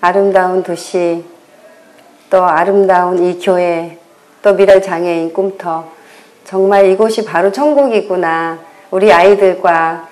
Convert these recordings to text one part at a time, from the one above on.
아름다운 도시, 또 아름다운 이 교회, 또 미랄 장애인 꿈터, 정말 이곳이 바로 천국이구나. 우리 아이들과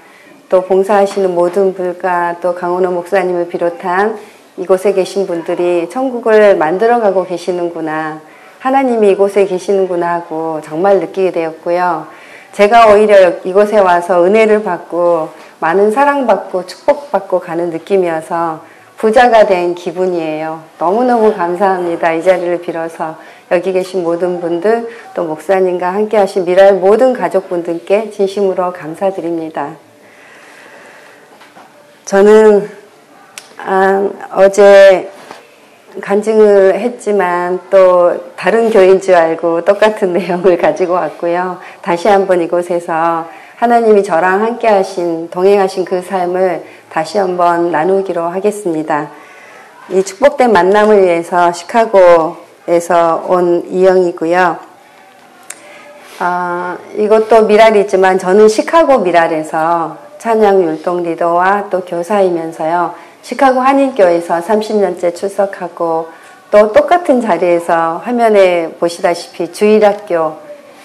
또 봉사하시는 모든 분과 또 강원호 목사님을 비롯한 이곳에 계신 분들이 천국을 만들어가고 계시는구나. 하나님이 이곳에 계시는구나 하고 정말 느끼게 되었고요. 제가 오히려 이곳에 와서 은혜를 받고 많은 사랑받고 축복받고 가는 느낌이어서 부자가 된 기분이에요. 너무너무 감사합니다. 이 자리를 빌어서 여기 계신 모든 분들, 또 목사님과 함께 하신 미랄 모든 가족분들께 진심으로 감사드립니다. 저는 어제 간증을 했지만 또 다른 교회인 줄 알고 똑같은 내용을 가지고 왔고요. 다시 한번 이곳에서 하나님이 저랑 함께 하신, 동행하신 그 삶을 다시 한번 나누기로 하겠습니다. 이 축복된 만남을 위해서 시카고에서 온 이영이고요. 이것도 미랄이지만 저는 시카고 미랄에서 찬양 율동 리더와 또 교사이면서요. 시카고 한인교회에서 30년째 출석하고 또 똑같은 자리에서 화면에 보시다시피 주일학교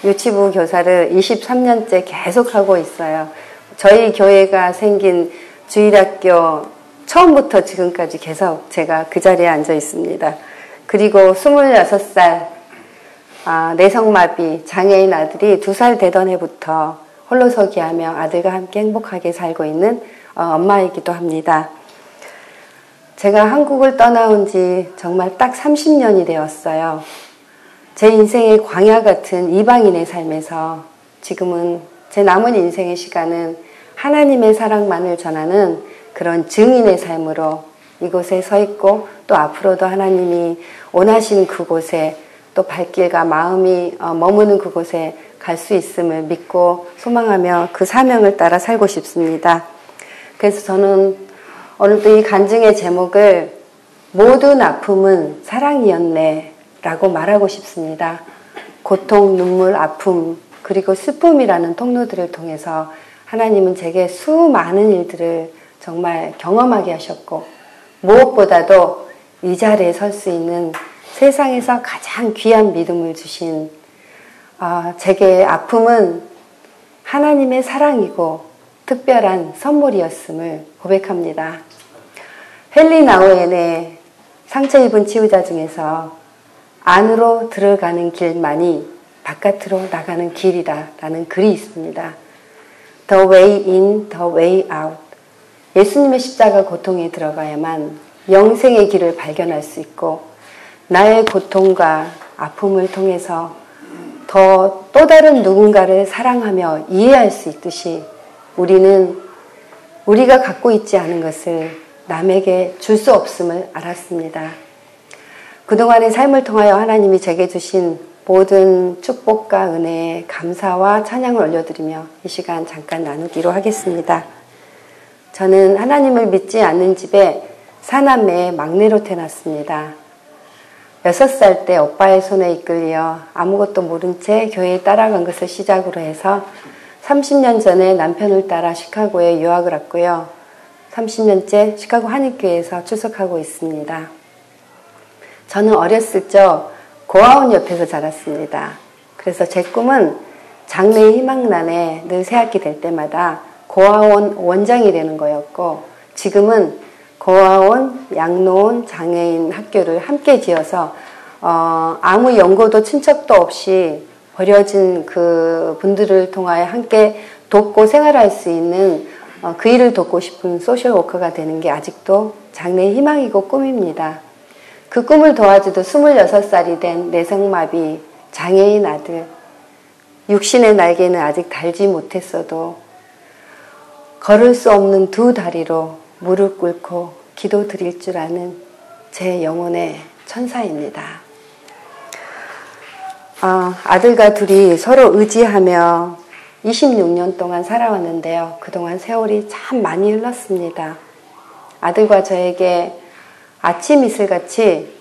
유치부 교사를 23년째 계속하고 있어요. 저희 교회가 생긴 주일학교 처음부터 지금까지 계속 제가 그 자리에 앉아 있습니다. 그리고 26살 내성마비 장애인 아들이 2살 되던 해부터 홀로서기하며 아들과 함께 행복하게 살고 있는 엄마이기도 합니다. 제가 한국을 떠나온 지 정말 딱 30년이 되었어요. 제 인생의 광야 같은 이방인의 삶에서 지금은 제 남은 인생의 시간은 하나님의 사랑만을 전하는 그런 증인의 삶으로 이곳에 서 있고 또 앞으로도 하나님이 원하시는 그곳에 또 발길과 마음이 머무는 그곳에 갈 수 있음을 믿고 소망하며 그 사명을 따라 살고 싶습니다. 그래서 저는 오늘도 이 간증의 제목을 모든 아픔은 사랑이었네 라고 말하고 싶습니다. 고통, 눈물, 아픔 그리고 슬픔이라는 통로들을 통해서 하나님은 제게 수많은 일들을 정말 경험하게 하셨고 무엇보다도 이 자리에 설 수 있는 세상에서 가장 귀한 믿음을 주신 제게 아픔은 하나님의 사랑이고 특별한 선물이었음을 고백합니다. 헨리 나우엔의 상처 입은 치유자 중에서 안으로 들어가는 길만이 바깥으로 나가는 길이다 라는 글이 있습니다. The way in, the way out. 예수님의 십자가 고통에 들어가야만 영생의 길을 발견할 수 있고 나의 고통과 아픔을 통해서 또 다른 누군가를 사랑하며 이해할 수 있듯이 우리는 우리가 갖고 있지 않은 것을 남에게 줄 수 없음을 알았습니다. 그동안의 삶을 통하여 하나님이 제게 주신 모든 축복과 은혜에 감사와 찬양을 올려드리며 이 시간 잠깐 나누기로 하겠습니다. 저는 하나님을 믿지 않는 집에 사남매의 막내로 태어났습니다. 6살 때 오빠의 손에 이끌려 아무것도 모른 채 교회에 따라간 것을 시작으로 해서 30년 전에 남편을 따라 시카고에 유학을 왔고요. 30년째 시카고 한인교회에서 출석하고 있습니다. 저는 어렸을 적 고아원 옆에서 자랐습니다. 그래서 제 꿈은 장래의 희망란에 늘 새학기 될 때마다 고아원 원장이 되는 거였고 지금은 고아원, 양로원, 장애인 학교를 함께 지어서 아무 연고도 친척도 없이 버려진 그 분들을 통하여 함께 돕고 생활할 수 있는 그 일을 돕고 싶은 소셜워커가 되는 게 아직도 장래의 희망이고 꿈입니다. 그 꿈을 도와주듯 26살이 된 내성마비 장애인 아들, 육신의 날개는 아직 달지 못했어도 걸을 수 없는 2 다리로 무릎 꿇고 기도 드릴 줄 아는 제 영혼의 천사입니다. 아들과 둘이 서로 의지하며 26년 동안 살아왔는데요. 그동안 세월이 참 많이 흘렀습니다. 아들과 저에게 아침 이슬같이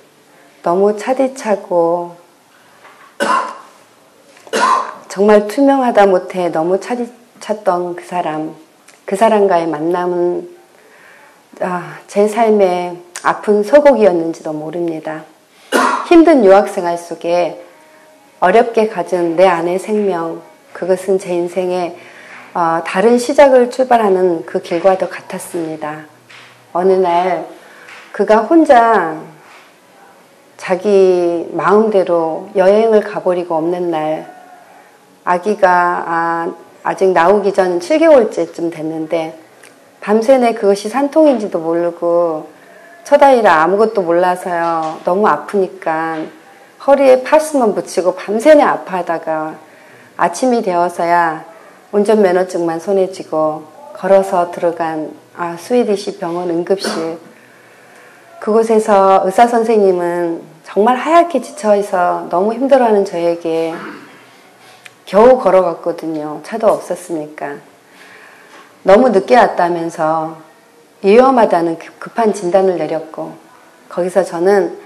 너무 차디차고 정말 투명하다 못해 너무 차디찼던 그 사람과의 만남은 제 삶에 아픈 서곡이었는지도 모릅니다. 힘든 유학생활 속에 어렵게 가진 내 아내 생명, 그것은 제 인생의 다른 시작을 출발하는 그 길과도 같았습니다. 어느 날 그가 혼자 자기 마음대로 여행을 가버리고 없는 날, 아기가 아직 나오기 전 7개월째쯤 됐는데 밤새내 그것이 산통인지도 모르고 첫 아이라 아무것도 몰라서요. 너무 아프니까 허리에 파스만 붙이고 밤새내 아파하다가 아침이 되어서야 운전면허증만 손에 쥐고 걸어서 들어간 스위디시 병원 응급실. 그곳에서 의사 선생님은 정말 하얗게 지쳐있어 너무 힘들어하는 저에게 겨우 걸어갔거든요. 차도 없었으니까. 너무 늦게 왔다면서 위험하다는 급한 진단을 내렸고, 거기서 저는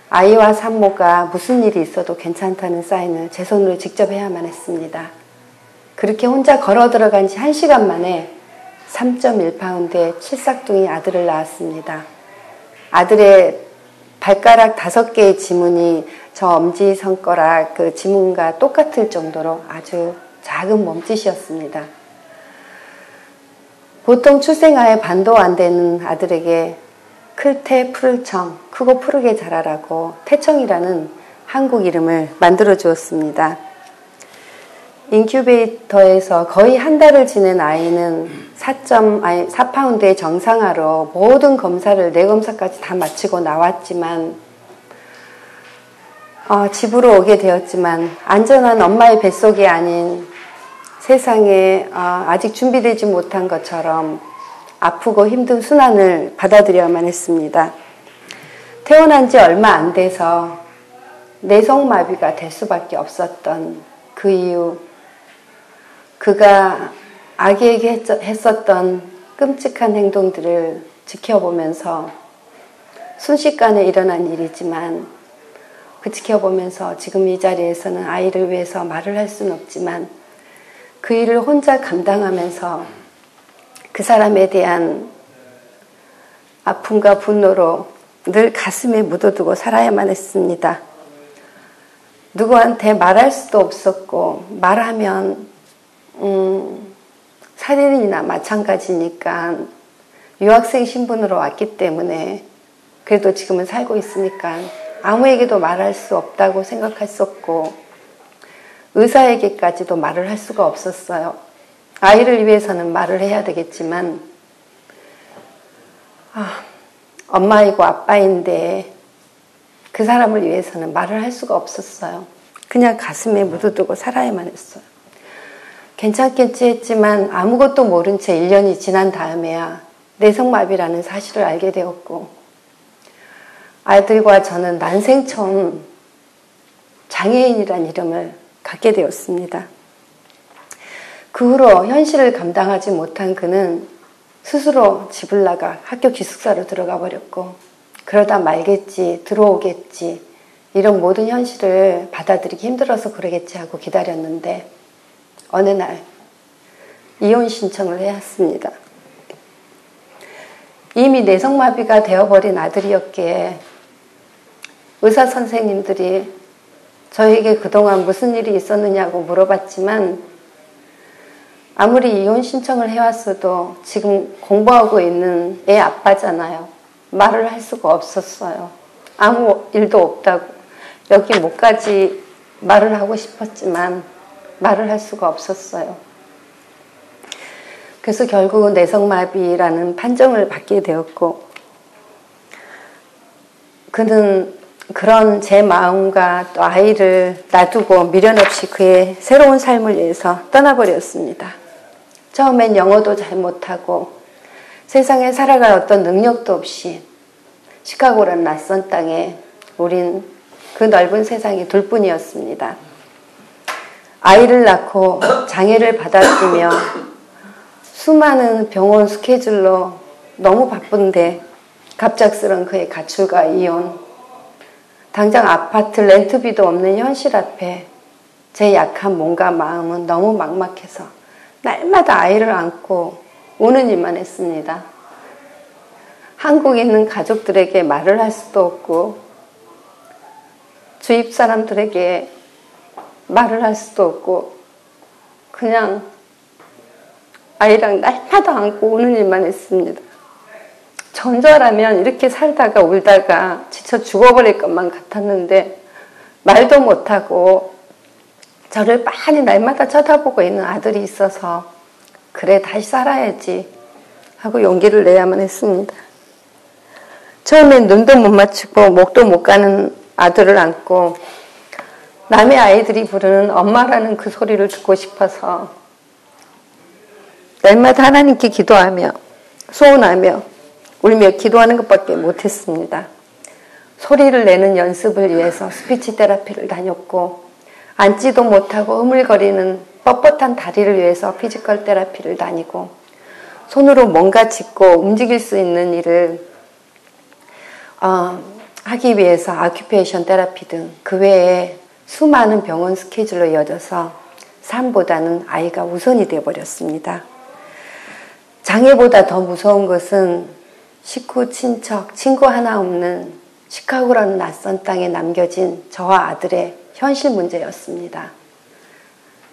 아이와 산모가 무슨 일이 있어도 괜찮다는 사인을 제 손으로 직접 해야만 했습니다. 그렇게 혼자 걸어 들어간 지 1시간 만에 3.1파운드의 칠삭둥이 아들을 낳았습니다. 아들의 발가락 5개의 지문이 저 엄지손가락 그 지문과 똑같을 정도로 아주 작은 몸짓이었습니다. 보통 출생아에 반도 안 되는 아들에게 클테 푸를청, 크고 푸르게 자라라고 태청이라는 한국 이름을 만들어 주었습니다. 인큐베이터에서 거의 한 달을 지낸 아이는 4파운드의 정상화로 모든 검사를 4검사까지 다 마치고 나왔지만 집으로 오게 되었지만 안전한 엄마의 뱃속이 아닌 세상에 아직 준비되지 못한 것처럼 아프고 힘든 순환을 받아들여야만 했습니다. 태어난 지 얼마 안 돼서 내성마비가 될 수밖에 없었던 그 이유, 그가 아기에게 했었던 끔찍한 행동들을 지켜보면서 순식간에 일어난 일이지만 그 지켜보면서 지금 이 자리에서는 아이를 위해서 말을 할 수는 없지만 그 일을 혼자 감당하면서 그 사람에 대한 아픔과 분노로 늘 가슴에 묻어두고 살아야만 했습니다. 누구한테 말할 수도 없었고 말하면 살인이나 마찬가지니까 유학생 신분으로 왔기 때문에 그래도 지금은 살고 있으니까 아무에게도 말할 수 없다고 생각했었고 의사에게까지도 말을 할 수가 없었어요. 아이를 위해서는 말을 해야 되겠지만 엄마이고 아빠인데 그 사람을 위해서는 말을 할 수가 없었어요. 그냥 가슴에 묻어두고 살아야만 했어요. 괜찮겠지 했지만 아무것도 모른 채 1년이 지난 다음에야 내성마비라는 사실을 알게 되었고 아이들과 저는 난생 처음 장애인이란 이름을 갖게 되었습니다. 그 후로 현실을 감당하지 못한 그는 스스로 집을 나가 학교 기숙사로 들어가 버렸고 그러다 말겠지, 들어오겠지, 이런 모든 현실을 받아들이기 힘들어서 그러겠지 하고 기다렸는데 어느 날 이혼 신청을 해왔습니다. 이미 내성마비가 되어버린 아들이었기에 의사 선생님들이 저에게 그동안 무슨 일이 있었느냐고 물어봤지만 아무리 이혼 신청을 해왔어도 지금 공부하고 있는 애 아빠잖아요. 말을 할 수가 없었어요. 아무 일도 없다고. 여기 못까지 말을 하고 싶었지만 말을 할 수가 없었어요. 그래서 결국은 내성마비라는 판정을 받게 되었고 그는 그런 제 마음과 또 아이를 놔두고 미련 없이 그의 새로운 삶을 위해서 떠나버렸습니다. 처음엔 영어도 잘 못하고 세상에 살아갈 어떤 능력도 없이 시카고라는 낯선 땅에 우린 그 넓은 세상에 둘뿐이었습니다. 아이를 낳고 장애를 받아들이며 수많은 병원 스케줄로 너무 바쁜데 갑작스런 그의 가출과 이혼, 당장 아파트 렌트비도 없는 현실 앞에 제 약한 몸과 마음은 너무 막막해서 날마다 아이를 안고 우는 일만 했습니다. 한국에 있는 가족들에게 말을 할 수도 없고 주입 사람들에게 말을 할 수도 없고 그냥 아이랑 날마다 안고 우는 일만 했습니다. 전저라면 이렇게 살다가 울다가 지쳐 죽어버릴 것만 같았는데 말도 못하고 저를 빤히 날마다 쳐다보고 있는 아들이 있어서 그래 다시 살아야지 하고 용기를 내야만 했습니다. 처음엔 눈도 못 맞추고 목도 못 가는 아들을 안고 남의 아이들이 부르는 엄마라는 그 소리를 듣고 싶어서 날마다 하나님께 기도하며 소원하며 울며 기도하는 것밖에 못했습니다. 소리를 내는 연습을 위해서 스피치 테라피를 다녔고 앉지도 못하고 으물거리는 뻣뻣한 다리를 위해서 피지컬 테라피를 다니고 손으로 뭔가 짚고 움직일 수 있는 일을 하기 위해서 아큐페이션 테라피 등 그 외에 수많은 병원 스케줄로 이어져서 삶보다는 아이가 우선이 되어버렸습니다. 장애보다 더 무서운 것은 식구, 친척, 친구 하나 없는 시카고라는 낯선 땅에 남겨진 저와 아들의 현실 문제였습니다.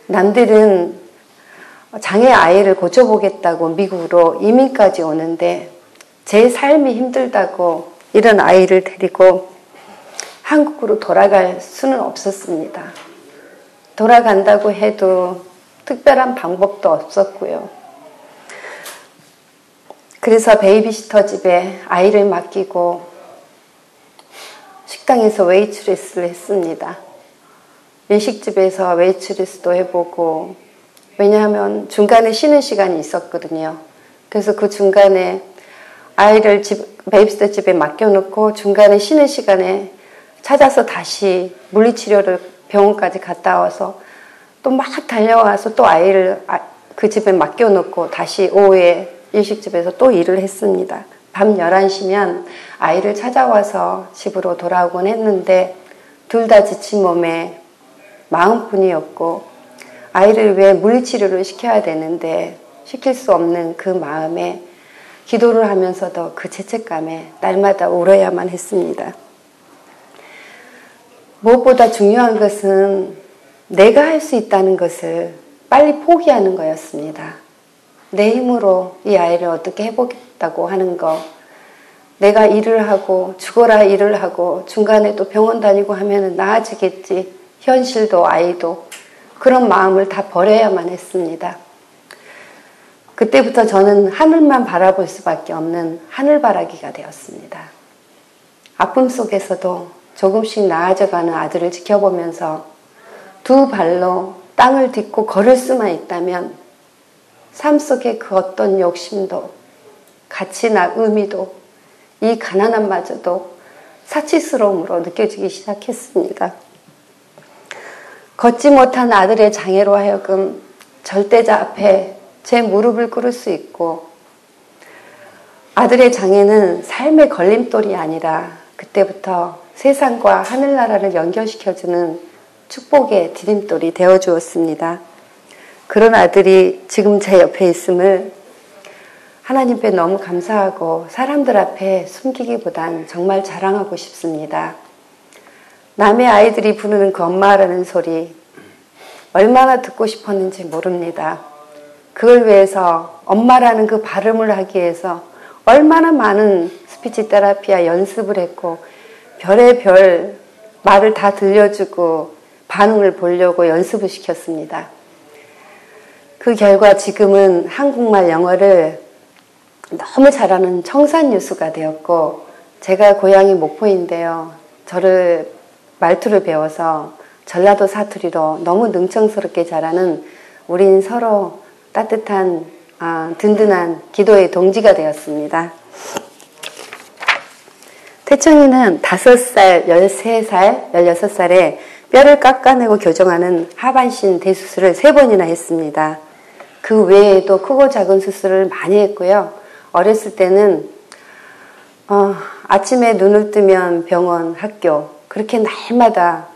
남들은 장애 아이를 고쳐보겠다고 미국으로 이민까지 오는데 제 삶이 힘들다고 이런 아이를 데리고 한국으로 돌아갈 수는 없었습니다. 돌아간다고 해도 특별한 방법도 없었고요. 그래서 베이비시터 집에 아이를 맡기고 식당에서 웨이트레스를 했습니다. 일식집에서 웨이트레스도 해보고 왜냐하면 중간에 쉬는 시간이 있었거든요. 그래서 그 중간에 아이를 베이비시터 집에 맡겨놓고 중간에 쉬는 시간에 찾아서 다시 물리치료를 병원까지 갔다 와서 또 막 달려와서 또 아이를 그 집에 맡겨놓고 다시 오후에 일식집에서 또 일을 했습니다. 밤 11시면 아이를 찾아와서 집으로 돌아오곤 했는데 둘 다 지친 몸에 마음뿐이었고 아이를 왜 물리치료를 시켜야 되는데 시킬 수 없는 그 마음에 기도를 하면서도 그 죄책감에 날마다 울어야만 했습니다. 무엇보다 중요한 것은 내가 할 수 있다는 것을 빨리 포기하는 거였습니다. 내 힘으로 이 아이를 어떻게 해보겠다고 하는 거, 내가 일을 하고 죽어라 일을 하고 중간에 또 병원 다니고 하면 나아지겠지, 현실도 아이도 그런 마음을 다 버려야만 했습니다. 그때부터 저는 하늘만 바라볼 수밖에 없는 하늘바라기가 되었습니다. 아픔 속에서도 조금씩 나아져가는 아들을 지켜보면서 두 발로 땅을 딛고 걸을 수만 있다면 삶 속의 그 어떤 욕심도 가치나 의미도 이 가난함마저도 사치스러움으로 느껴지기 시작했습니다. 걷지 못한 아들의 장애로 하여금 절대자 앞에 제 무릎을 꿇을 수 있고 아들의 장애는 삶의 걸림돌이 아니라 그때부터 세상과 하늘나라를 연결시켜주는 축복의 디딤돌이 되어주었습니다. 그런 아들이 지금 제 옆에 있음을 하나님께 너무 감사하고 사람들 앞에 숨기기보단 정말 자랑하고 싶습니다. 남의 아이들이 부르는 그 엄마라는 소리 얼마나 듣고 싶었는지 모릅니다. 그걸 위해서 엄마라는 그 발음을 하기 위해서 얼마나 많은 스피치 테라피와 연습을 했고 별의별 말을 다 들려주고 반응을 보려고 연습을 시켰습니다. 그 결과 지금은 한국말 영어를 너무 잘하는 청산유수가 되었고 제가 고향이 목포인데요. 저를 말투를 배워서 전라도 사투리로 너무 능청스럽게 잘하는 우린 서로 따뜻한 든든한 기도의 동지가 되었습니다. 태청이는 5살, 13살, 16살에 뼈를 깎아내고 교정하는 하반신 대수술을 3번이나 했습니다. 그 외에도 크고 작은 수술을 많이 했고요. 어렸을 때는 아침에 눈을 뜨면 병원, 학교 그렇게 날마다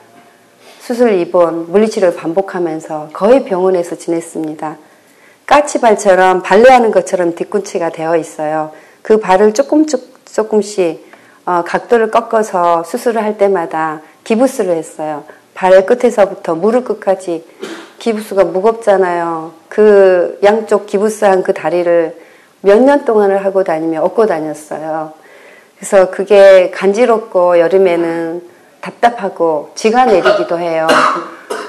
수술, 입원, 물리치료를 반복하면서 거의 병원에서 지냈습니다. 까치발처럼 발레하는 것처럼 뒤꿈치가 되어 있어요. 그 발을 조금씩 각도를 꺾어서 수술을 할 때마다 기부스를 했어요. 발 끝에서부터 무릎 끝까지. 기부스가 무겁잖아요. 그 양쪽 기부스한 그 다리를 몇 년 동안을 하고 다니며 업고 다녔어요. 그래서 그게 간지럽고 여름에는 답답하고 쥐가 내리기도 해요.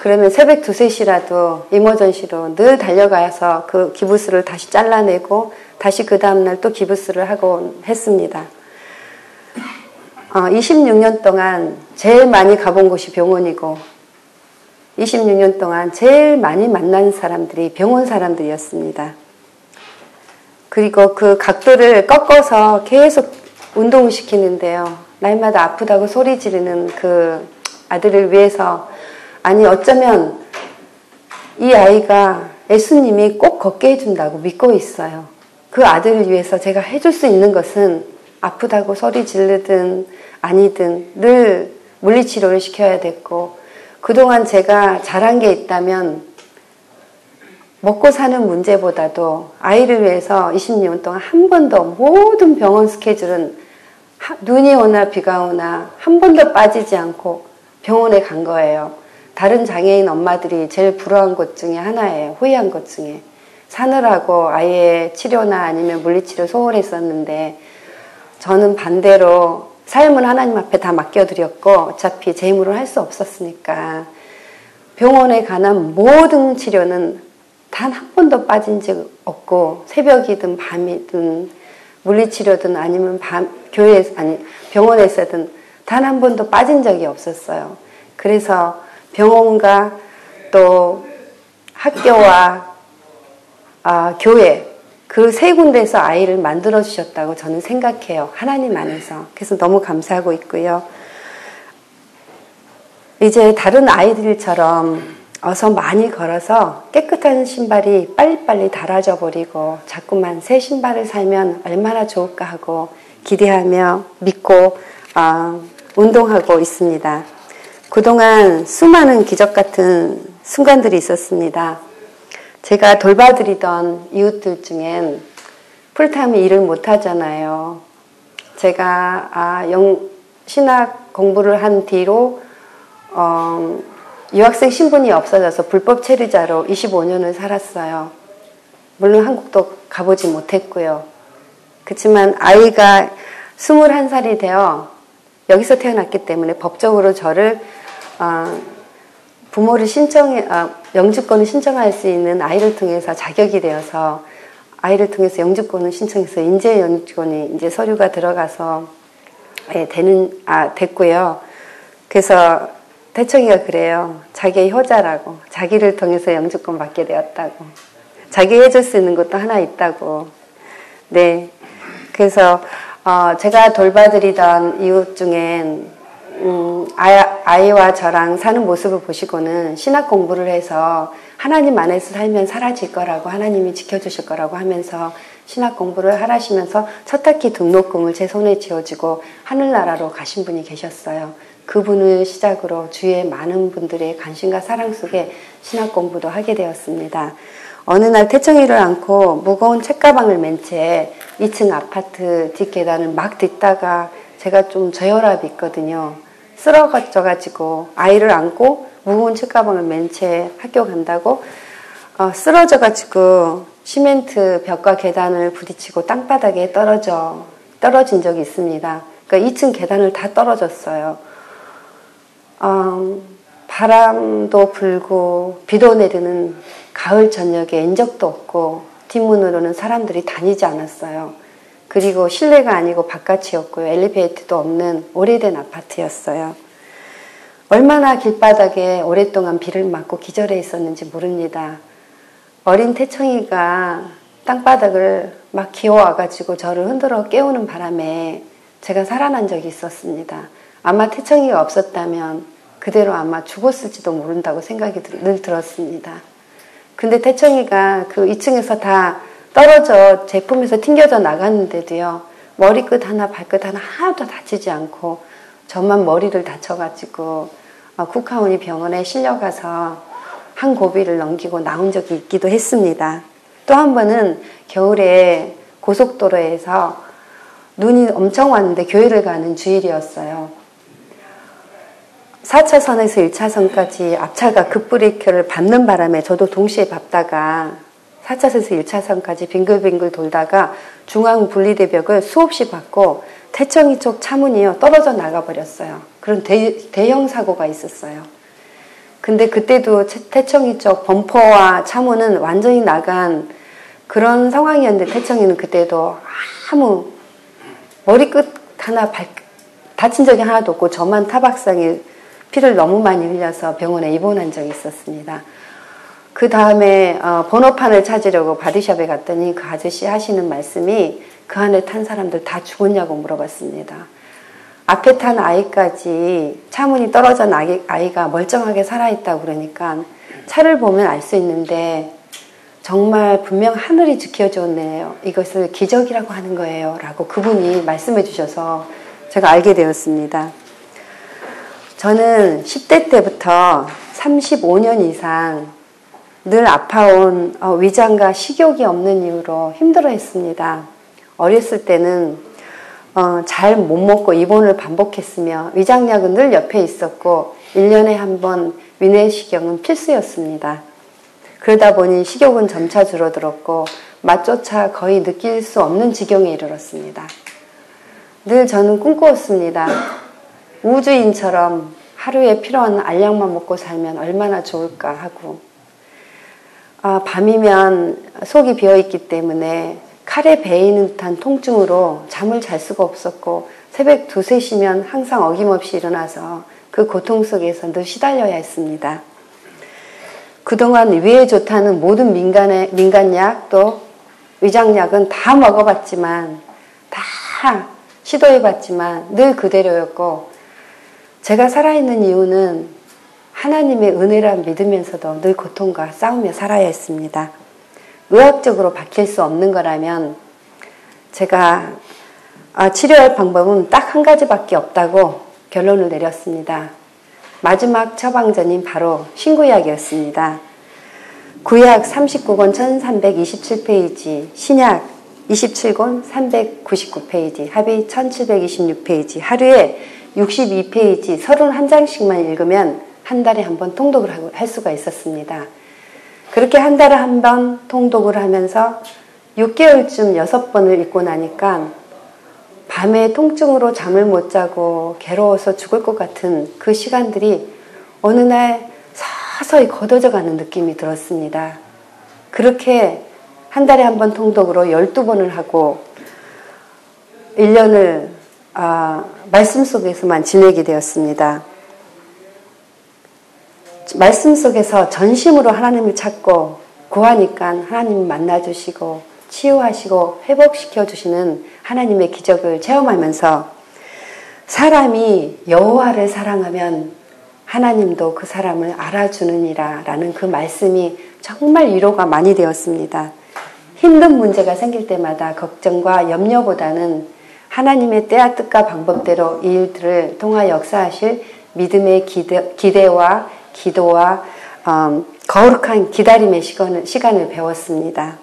그러면 새벽 2, 3시라도 이머전시로 늘 달려가서 그 기부스를 다시 잘라내고 다시 그 다음날 또 기부스를 하고 했습니다. 26년 동안 제일 많이 가본 곳이 병원이고 26년 동안 제일 많이 만난 사람들이 병원 사람들이었습니다. 그리고 그 각도를 꺾어서 계속 운동을 시키는데요. 날마다 아프다고 소리 지르는 그 아들을 위해서, 아니 어쩌면 이 아이가 예수님이 꼭 걷게 해준다고 믿고 있어요. 그 아들을 위해서 제가 해줄 수 있는 것은 아프다고 소리 지르든 아니든 늘 물리치료를 시켜야 됐고, 그동안 제가 잘한 게 있다면 먹고 사는 문제보다도 아이를 위해서 20년 동안 한 번도 모든 병원 스케줄은 눈이 오나 비가 오나 한 번도 빠지지 않고 병원에 간 거예요. 다른 장애인 엄마들이 제일 부러운 것 중에 하나예요. 후회한 것 중에. 사느라고 아이의 치료나 아니면 물리치료 소홀했었는데, 저는 반대로 삶은 하나님 앞에 다 맡겨드렸고 어차피 제 힘으로 할 수 없었으니까 병원에 관한 모든 치료는 단 한 번도 빠진 적 없고, 새벽이든 밤이든 물리치료든 아니면 병원에서든 단 한 번도 빠진 적이 없었어요. 그래서 병원과 또 학교와 교회, 그 세 군데에서 아이를 만들어 주셨다고 저는 생각해요. 하나님 안에서. 그래서 너무 감사하고 있고요. 이제 다른 아이들처럼 어서 많이 걸어서 깨끗한 신발이 빨리빨리 닳아져 버리고 자꾸만 새 신발을 사면 얼마나 좋을까 하고 기대하며 믿고 운동하고 있습니다. 그동안 수많은 기적 같은 순간들이 있었습니다. 제가 돌봐드리던 이웃들 중엔 풀타임 일을 못하잖아요. 제가 신학 공부를 한 뒤로 유학생 신분이 없어져서 불법 체류자로 25년을 살았어요. 물론 한국도 가보지 못했고요. 그렇지만 아이가 21살이 되어 여기서 태어났기 때문에 법적으로 저를 부모를 영주권을 신청할 수 있는 아이를 통해서 자격이 되어서 아이를 통해서 영주권을 신청해서 인재 영주권이 이제 서류가 들어가서 됐고요. 그래서 태청이가 그래요. 자기의 효자라고. 자기를 통해서 영주권 받게 되었다고. 자기 해줄 수 있는 것도 하나 있다고. 네. 그래서 제가 돌봐드리던 이웃 중엔 아이와 저랑 사는 모습을 보시고는 신학 공부를 해서 하나님 안에서 살면 사라질 거라고, 하나님이 지켜주실 거라고 하면서 신학 공부를 하라시면서 첫학기 등록금을 제 손에 쥐어주고 하늘나라로 가신 분이 계셨어요. 그분을 시작으로 주위의 많은 분들의 관심과 사랑 속에 신학 공부도 하게 되었습니다. 어느 날 태청이를 안고 무거운 책가방을 맨 채 2층 아파트 뒷계단을 막 딛다가, 제가 좀 저혈압이 있거든요. 쓰러져가지고 아이를 안고 무거운 책가방을 맨 채 학교 간다고 쓰러져가지고 시멘트 벽과 계단을 부딪히고 땅바닥에 떨어진 적이 있습니다. 그러니까 2층 계단을 다 떨어졌어요. 바람도 불고 비도 내리는 가을 저녁에 인적도 없고 뒷문으로는 사람들이 다니지 않았어요. 그리고 실내가 아니고 바깥이었고요. 엘리베이터도 없는 오래된 아파트였어요. 얼마나 길바닥에 오랫동안 비를 맞고 기절해 있었는지 모릅니다. 어린 태청이가 땅바닥을 막 기어와가지고 저를 흔들어 깨우는 바람에 제가 살아난 적이 있었습니다. 아마 태청이가 없었다면 그대로 아마 죽었을지도 모른다고 생각이 늘 들었습니다. 근데 태청이가 그 2층에서 다 떨어져 제품에서 튕겨져 나갔는데도요, 머리끝 하나 발끝 하나 하나도 다치지 않고 저만 머리를 다쳐가지고 국하원이 병원에 실려가서 한 고비를 넘기고 나온 적이 있기도 했습니다. 또 한 번은 겨울에 고속도로에서 눈이 엄청 왔는데 교회를 가는 주일이었어요. 4차선에서 1차선까지 앞차가 급브레이크를 밟는 바람에 저도 동시에 밟다가 4차선에서 1차선까지 빙글빙글 돌다가 중앙 분리대벽을 수없이 밟고 태청이 쪽 차문이요 떨어져 나가버렸어요. 그런 대형 사고가 있었어요. 근데 그때도 태청이 쪽 범퍼와 차문은 완전히 나간 그런 상황이었는데 태청이는 그때도 아무 머리끝 하나 다친 적이 하나도 없고 저만 타박상에 피를 너무 많이 흘려서 병원에 입원한 적이 있었습니다. 그 다음에 번호판을 찾으려고 바디샵에 갔더니 그 아저씨 하시는 말씀이 그 안에 탄 사람들 다 죽었냐고 물어봤습니다. 앞에 탄 아이까지 차문이 떨어진 아이가 멀쩡하게 살아있다고 그러니까 차를 보면 알 수 있는데 정말 분명 하늘이 지켜줬네요. 이것을 기적이라고 하는 거예요. 라고 그분이 말씀해 주셔서 제가 알게 되었습니다. 저는 10대 때부터 35년 이상 늘 아파온 위장과 식욕이 없는 이유로 힘들어했습니다. 어렸을 때는 잘 못 먹고 입원을 반복했으며 위장약은 늘 옆에 있었고 1년에 한 번 위내식용은 필수였습니다. 그러다 보니 식욕은 점차 줄어들었고 맛조차 거의 느낄 수 없는 지경에 이르렀습니다. 늘 저는 꿈꾸었습니다. 우주인처럼 하루에 필요한 알약만 먹고 살면 얼마나 좋을까 하고 밤이면 속이 비어있기 때문에 칼에 베이는 듯한 통증으로 잠을 잘 수가 없었고 새벽 2, 3시면 항상 어김없이 일어나서 그 고통 속에서 늘 시달려야 했습니다. 그동안 위에 좋다는 모든 민간약 또 위장약은 다 먹어봤지만 다 시도해봤지만 늘 그대로였고 제가 살아있는 이유는 하나님의 은혜라 믿으면서도 늘 고통과 싸우며 살아야 했습니다. 의학적으로 밝힐 수 없는 거라면 제가 치료할 방법은 딱 한 가지밖에 없다고 결론을 내렸습니다. 마지막 처방전인 바로 신구약이었습니다. 구약 39권 1327페이지, 신약 27권 399페이지, 합의 1726페이지, 하루에 62페이지 31장씩만 읽으면 한 달에 한 번 통독을 할 수가 있었습니다. 그렇게 한 달에 한 번 통독을 하면서 6개월쯤 6번을 읽고 나니까 밤에 통증으로 잠을 못 자고 괴로워서 죽을 것 같은 그 시간들이 어느 날 서서히 걷어져 가는 느낌이 들었습니다. 그렇게 한 달에 한 번 통독으로 12번을 하고 1년을 말씀 속에서만 지내게 되었습니다. 말씀 속에서 전심으로 하나님을 찾고 구하니까 하나님을 만나주시고 치유하시고 회복시켜주시는 하나님의 기적을 체험하면서 사람이 여호와를 사랑하면 하나님도 그 사람을 알아주느니라 라는 그 말씀이 정말 위로가 많이 되었습니다. 힘든 문제가 생길 때마다 걱정과 염려보다는 하나님의 때와 뜻과 방법대로 이 일들을 통하 역사하실 믿음의 기대와 기도와 거룩한 기다림의 시간을 배웠습니다.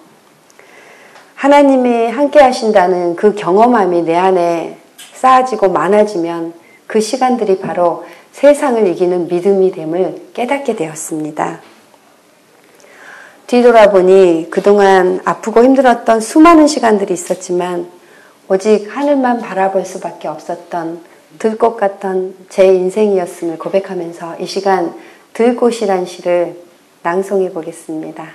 하나님이 함께 하신다는 그 경험함이 내 안에 쌓아지고 많아지면 그 시간들이 바로 세상을 이기는 믿음이 됨을 깨닫게 되었습니다. 뒤돌아보니 그동안 아프고 힘들었던 수많은 시간들이 있었지만 오직 하늘만 바라볼 수밖에 없었던 들꽃 같던 제 인생이었음을 고백하면서 이 시간 들꽃이란 시를 낭송해 보겠습니다.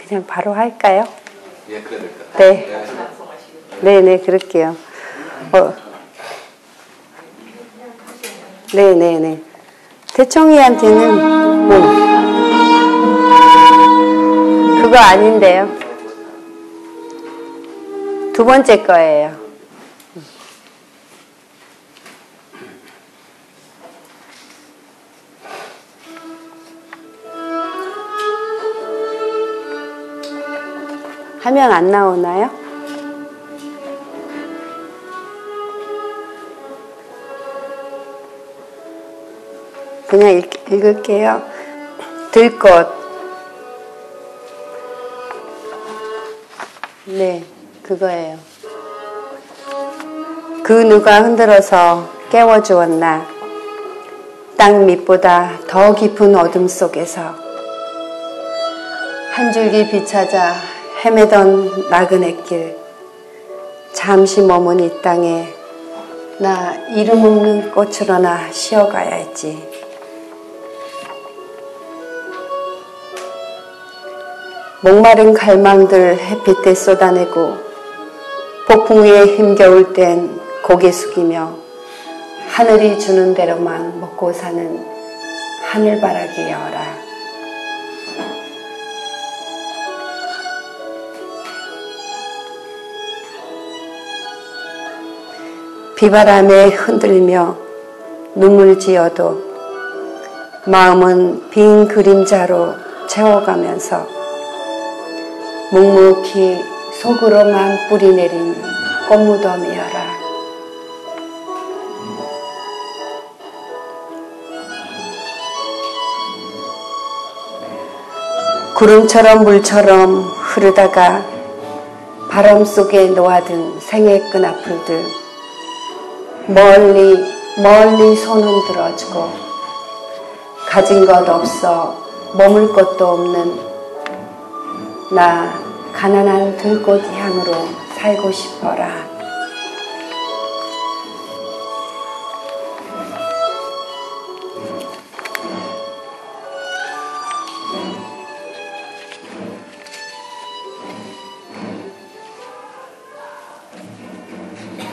그냥 바로 할까요? 예, 그래야 될 것 같아요. 네. 네네, 그럴게요. 네네네. 태청이한테는, 그거 아닌데요. 두 번째 거예요. 화면 안 나오나요? 그냥 읽을게요. 들꽃. 네, 그거예요. 그 누가 흔들어서 깨워주었나. 땅 밑보다 더 깊은 어둠 속에서 한 줄기 빛 찾아 헤매던 나그네 길. 잠시 머문 이 땅에 나 이름 없는 꽃으로나 쉬어가야 했지. 목마른 갈망들 햇빛에 쏟아내고 폭풍 위에 힘겨울 땐 고개 숙이며 하늘이 주는 대로만 먹고 사는 하늘바라기여라. 비바람에 흔들며 눈물 지어도 마음은 빈 그림자로 채워가면서 묵묵히 속으로만 뿌리내린 꽃무덤이여라. 구름처럼 물처럼 흐르다가 바람 속에 놓아든 생의 끈앞풀들 멀리 손은 들어주고 가진 것 없어 머물 것도 없는 나 가난한 들꽃 향으로 살고 싶어라.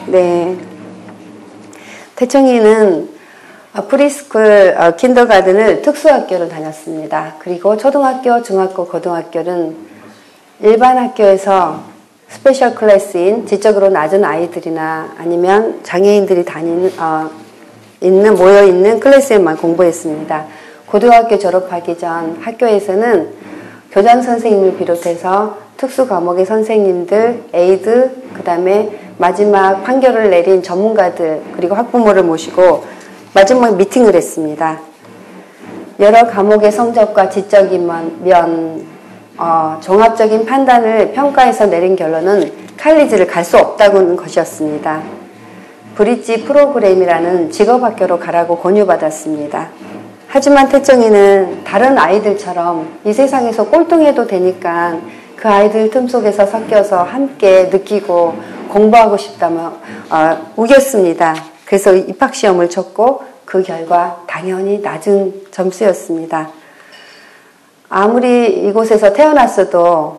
네. 태청이는 프리스쿨 킨더가든을 특수학교를 다녔습니다. 그리고 초등학교, 중학교, 고등학교는 일반 학교에서 스페셜 클래스인 지적으로 낮은 아이들이나 아니면 장애인들이 모여있는 클래스에만 공부했습니다. 고등학교 졸업하기 전 학교에서는 교장 선생님을 비롯해서 특수 과목의 선생님들, 에이드, 그 다음에 마지막 판결을 내린 전문가들 그리고 학부모를 모시고 마지막 미팅을 했습니다. 여러 과목의 성적과 지적이면 종합적인 판단을 평가해서 내린 결론은 칼리지를 갈 수 없다는 것이었습니다. 브릿지 프로그램이라는 직업학교로 가라고 권유받았습니다. 하지만 태청이는 다른 아이들처럼 이 세상에서 꼴등해도 되니까 그 아이들 틈 속에서 섞여서 함께 느끼고 공부하고 싶다며 우겼습니다. 그래서 입학시험을 쳤고 그 결과 당연히 낮은 점수였습니다. 아무리 이곳에서 태어났어도